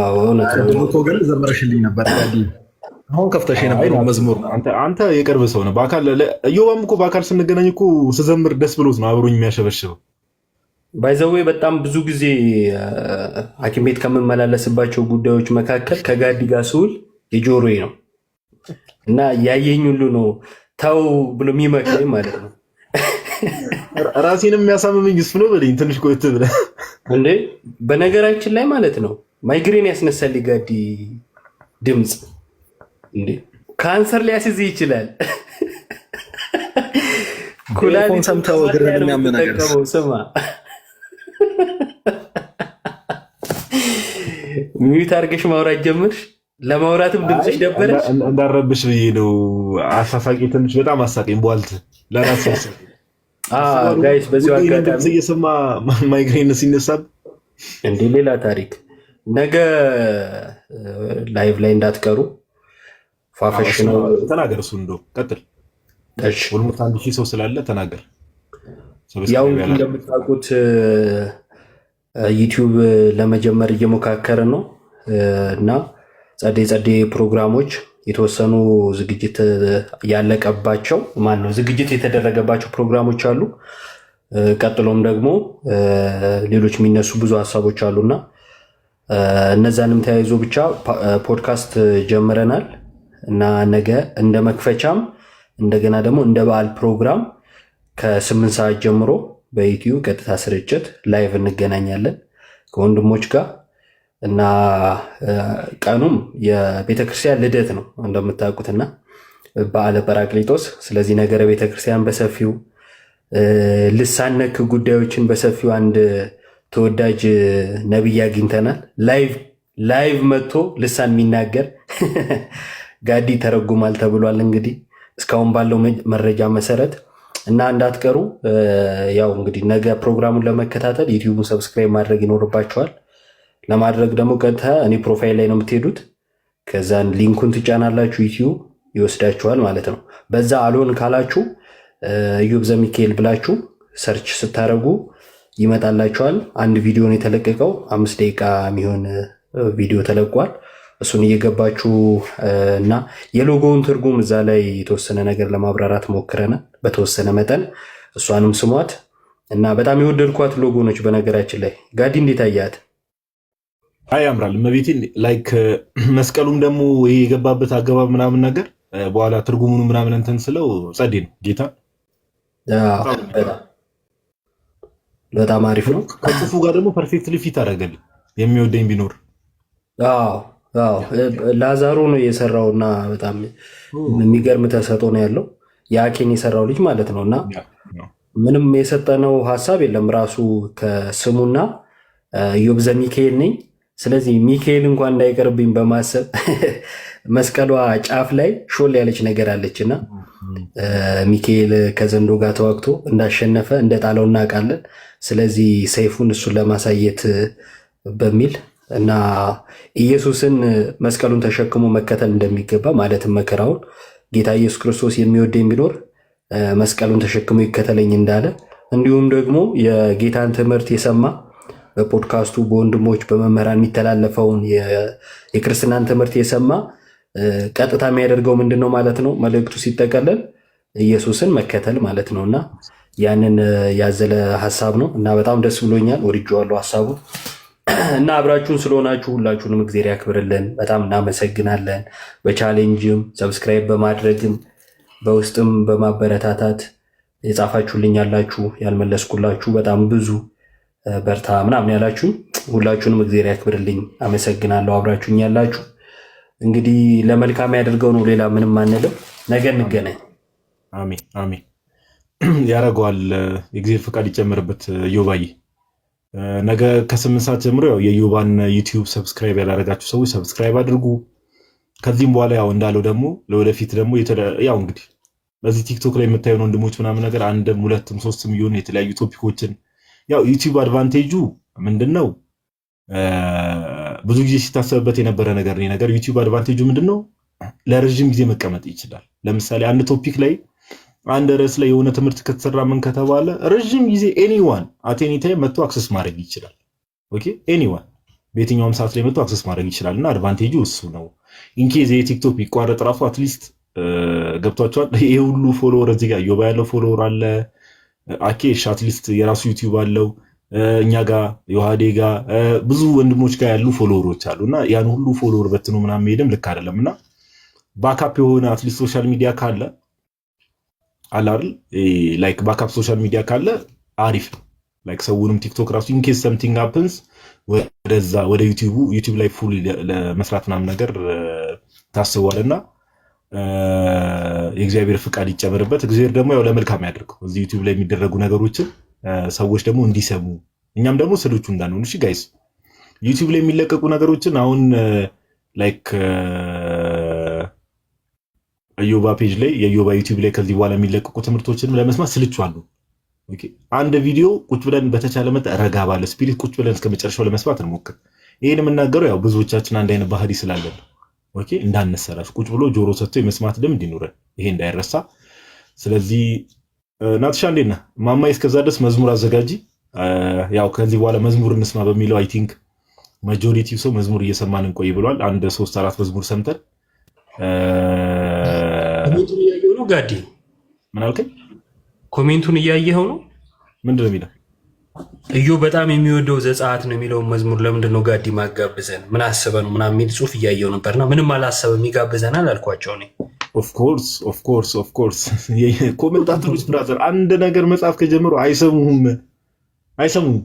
Speaker 3: አዎ ነው
Speaker 4: ግን ዘመረሽልኝ ነበር ጋዲ። አሁን ከፍተሽ የነበረው መዝሙር
Speaker 1: አንተ የቅርብ ሰው ነህ። በአካል እዮባም እኮ በአካል ስንገናኝ እኮ ስዘምር ደስ ብሎት ነው አብሮኝ የሚያሸበሽበው።
Speaker 3: ባይዘዌ በጣም ብዙ ጊዜ ሐኪም ቤት ከምመላለስባቸው ጉዳዮች መካከል ከጋዲ ጋር ስውል የጆሮዬ ነው እና ያየኝ ሁሉ ነው ተው ብሎ የሚመክረኝ ማለት ነው።
Speaker 1: ራሴንም የሚያሳምመኝ እሱ ነው በለኝ ትንሽ ቆይት ብለህ
Speaker 3: እንዴ። በነገራችን ላይ ማለት ነው ማይግሬን ያስነሳል ጋዲ ድምፅ። እንዴ ካንሰር ሊያስይዝ ይችላል። ኩላሊት
Speaker 4: ሰምተው ግረን የሚያመናገር
Speaker 3: ስማ ሚዩት አድርገሽ ማውራት ጀምርሽ። ለማውራትም ድምፅሽ ደበረሽ።
Speaker 1: እንዳረብሽ ብዬ ነው። አሳሳቂ ትንሽ በጣም አሳቂኝ ቧልት ለራስ ያሳቂ
Speaker 3: ጋይስ። በዚሁ አጋጣሚ
Speaker 1: እየሰማ ማይግሬን ሲነሳብ
Speaker 3: እንደ ሌላ ታሪክ ነገ ላይቭ ላይ እንዳትቀሩ። ፋፈሽ ነው
Speaker 1: ተናገር። እሱ እንደው ቀጥል።
Speaker 3: እሺ
Speaker 1: ሁሉም 1000 ሰው ስላለ ተናገር።
Speaker 3: ያው እንደምታውቁት ዩቲዩብ ለመጀመር እየሞካከርን ነው እና ጸዴ ፕሮግራሞች የተወሰኑ ዝግጅት ያለቀባቸው ዝግጅት የተደረገባቸው ፕሮግራሞች አሉ። ቀጥሎም ደግሞ ሌሎች የሚነሱ ብዙ ሀሳቦች አሉና እነዛንም ተያይዞ ብቻ ፖድካስት ጀምረናል እና ነገ እንደ መክፈቻም እንደገና ደግሞ እንደ በዓል ፕሮግራም ከ8 ሰዓት ጀምሮ በዩቲዩብ ቀጥታ ስርጭት ላይቭ እንገናኛለን ከወንድሞች ጋር እና ቀኑም የቤተክርስቲያን ልደት ነው እንደምታውቁትና በዓለ ጰራቅሊጦስ። ስለዚህ ነገረ ቤተክርስቲያን በሰፊው ልሳን ነክ ጉዳዮችን በሰፊው አንድ ተወዳጅ ነቢይ አግኝተናል። ላይቭ መጥቶ ልሳን የሚናገር ጋዲ ተረጉማል ተብሏል። እንግዲህ እስካሁን ባለው መረጃ መሰረት እና እንዳትቀሩ። ያው እንግዲህ ነገ ፕሮግራሙን ለመከታተል ዩቲዩብን ሰብስክራይብ ማድረግ ይኖርባቸዋል። ለማድረግ ደግሞ ቀጥታ እኔ ፕሮፋይል ላይ ነው የምትሄዱት። ከዛን ሊንኩን ትጫናላችሁ፣ ዩቲዩብ ይወስዳችኋል ማለት ነው። በዛ አልሆን ካላችሁ ኢዮብ ዘሚካኤል ብላችሁ ሰርች ስታደርጉ ይመጣላችኋል። አንድ ቪዲዮ ነው የተለቀቀው፣ 5 ደቂቃ የሚሆን ቪዲዮ ተለቋል። እሱን እየገባችሁ እና የሎጎውን ትርጉም እዛ ላይ የተወሰነ ነገር ለማብራራት ሞክረናል በተወሰነ መጠን። እሷንም ስሟት እና በጣም የወደድኳት ሎጎ ነች። በነገራችን ላይ ጋዲ እንዴት አያት?
Speaker 1: አይ ያምራል። እመቤቴን ላይክ መስቀሉም ደግሞ ይሄ የገባበት አገባብ ምናምን ነገር በኋላ ትርጉሙን ምናምን እንትን ስለው ጸዴ ነው። ጌታ
Speaker 3: በጣም አሪፍ ነው።
Speaker 1: ከጽፉ ጋር ደግሞ ፐርፌክትሊ ፊት አደረገልኝ። የሚወደኝ ቢኖር
Speaker 3: ላዛሮ ነው የሰራውና በጣም የሚገርም ተሰጥኦ ነው ያለው። የአኬን የሰራው ልጅ ማለት ነው። እና ምንም የሰጠነው ሀሳብ የለም ራሱ ከስሙና ኢዮብ ዘሚካኤል ነኝ። ስለዚህ ሚካኤል እንኳን እንዳይቀርብኝ በማሰብ መስቀሏ ጫፍ ላይ ሾል ያለች ነገር አለችና ሚካኤል ከዘንዶ ጋር ተዋግቶ እንዳሸነፈ እንደጣለው እናውቃለን። ስለዚህ ሰይፉን እሱን ለማሳየት በሚል እና ኢየሱስን መስቀሉን ተሸክሞ መከተል እንደሚገባ ማለትም መከራውን ጌታ ኢየሱስ ክርስቶስ የሚወደኝ ቢኖር መስቀሉን ተሸክሞ ይከተለኝ እንዳለ እንዲሁም ደግሞ የጌታን ትምህርት የሰማ በፖድካስቱ በወንድሞች በመምህራን የሚተላለፈውን የክርስትናን ትምህርት የሰማ ቀጥታ የሚያደርገው ምንድን ነው ማለት ነው? መልእክቱ ሲጠቀለል ኢየሱስን መከተል ማለት ነው። እና ያንን ያዘለ ሀሳብ ነው እና በጣም ደስ ብሎኛል። ወድጄዋለሁ ሀሳቡ እና አብራችሁን ስለሆናችሁ ሁላችሁንም እግዚአብሔር ያክብርልን። በጣም እናመሰግናለን። በቻሌንጅም ሰብስክራይብ በማድረግም በውስጥም በማበረታታት የጻፋችሁልኝ ያላችሁ ያልመለስኩላችሁ በጣም ብዙ በርታ ምናምን ያላችሁ ሁላችሁንም እግዚአብሔር ያክብርልኝ። አመሰግናለሁ አብራችሁኝ ያላችሁ። እንግዲህ ለመልካም ያደርገው ነው። ሌላ ምንም አንልም። ነገ እንገናኝ።
Speaker 1: አሜን አሜን። ያደርገዋል። የእግዚአብሔር ፍቃድ ይጨምርበት። ዮባዬ ነገ ከ8 ሰዓት ጀምሮ ያው የዮባን ዩቲዩብ ሰብስክራይብ ያላደረጋችሁ ሰዎች ሰብስክራይብ አድርጉ። ከዚህም በኋላ ያው እንዳለው ደግሞ ለወደፊት ደግሞ ያው እንግዲህ በዚህ ቲክቶክ ላይ የምታዩን ወንድሞች ምናምን ነገር አንድም ሁለትም ሶስትም ይሁን የተለያዩ ቶፒኮችን ያው ዩቲዩብ አድቫንቴጁ ምንድነው? ብዙ ጊዜ ሲታሰብበት የነበረ ነገር ዩቲዩብ አድቫንቴጁ ምንድነው? ለረጅም ጊዜ መቀመጥ ይችላል። ለምሳሌ አንድ ቶፒክ ላይ አንድ ርዕስ ላይ የሆነ ትምህርት ከተሰራ ምን ከተባለ ረጅም ጊዜ ኤኒዋን አት ኤኒ ታይም መጥቶ አክሰስ ማድረግ ይችላል። ኦኬ ኤኒዋን በየትኛውም ሰዓት ላይ መጥቶ አክሰስ ማድረግ ይችላል እና አድቫንቴጁ እሱ ነው። ኢንኬዝ የቲክቶክ ቢቋረጥ ራሱ አትሊስት ገብቷቸዋል። ይሄ ሁሉ ፎሎወር እዚህ ጋር ዮባ ያለው ፎሎወር አለ። አኬሽ አትሊስት የራሱ ዩቲዩብ አለው። እኛ ጋር ዮሐዴ ጋር ብዙ ወንድሞች ጋር ያሉ ፎሎወሮች አሉ እና ያን ሁሉ ፎሎወር በትኖ ምናምን መሄድም ልክ አይደለም እና ባካፕ የሆነ አትሊስት ሶሻል ሚዲያ ካለ አይደል ላይክ ባካፕ ሶሻል ሚዲያ ካለ አሪፍ ነው። ላይክ ሰውንም ቲክቶክ ራሱ ኢንኬስ ሰምቲንግ ሃፕንስ ወደዛ ወደ ዩቲዩብ ላይ ፉል ለመስራት ምናምን ነገር ታስቧልና የእግዚአብሔር ፍቃድ ይጨምርበት። እግዚአብሔር ደግሞ ያው ለመልካም ያድርገው። እዚህ ዩቲዩብ ላይ የሚደረጉ ነገሮችን ሰዎች ደግሞ እንዲሰሙ እኛም ደግሞ ስልቹ እንዳንሆን። እሺ ጋይስ ዩቲዩብ ላይ የሚለቀቁ ነገሮችን አሁን ላይክ የዮባ ፔጅ ላይ የዮባ ዩቲዩብ ላይ ከዚህ በኋላ የሚለቀቁ ትምህርቶችንም ለመስማት ስልቹ አሉ። ኦኬ አንድ ቪዲዮ ቁጭ ብለን በተቻለ መጠን ረጋ ባለ ስፒሪት ቁጭ ብለን እስከ መጨረሻው ለመስማት እንሞክር። ይሄን የምናገረው ያው ብዙዎቻችን አንድ አይነት ባህሪ ስላለን ኦኬ እንዳንሰራሽ ቁጭ ብሎ ጆሮ ሰጥቶ የመስማት ልምድ ይኑረን። ይሄ እንዳይረሳ። ስለዚህ ናትሻ እንዴት ነህ? ማማዬ እስከዛ ድረስ መዝሙር አዘጋጂ። ያው ከዚህ በኋላ መዝሙር እንስማ በሚለው አይ ቲንክ ማጆሪቲው ሰው መዝሙር እየሰማን እንቆይ ብሏል። አንድ 3-4 መዝሙር ሰምተን
Speaker 3: ኮሜንቱን እያየኸው ነው ጋዲ?
Speaker 1: ምን አልከኝ?
Speaker 3: ኮሜንቱን እያየኸው ነው?
Speaker 1: ምንድን ነው የሚለው?
Speaker 3: እዩ በጣም የሚወደው ዘጸአት ነው የሚለውን መዝሙር ለምንድን ነው ጋዲ ማጋብዘን? ምን አስበህ ነው ምናምን የሚል ጽሑፍ እያየሁ ነበርና ምንም አላሰበም ይጋብዘናል አልኳቸው እኔ። ኦፍኮርስ
Speaker 1: ኮሜንታተሮች ብራዘር አንድ ነገር መጽሐፍ ከጀመሩ አይሰሙም።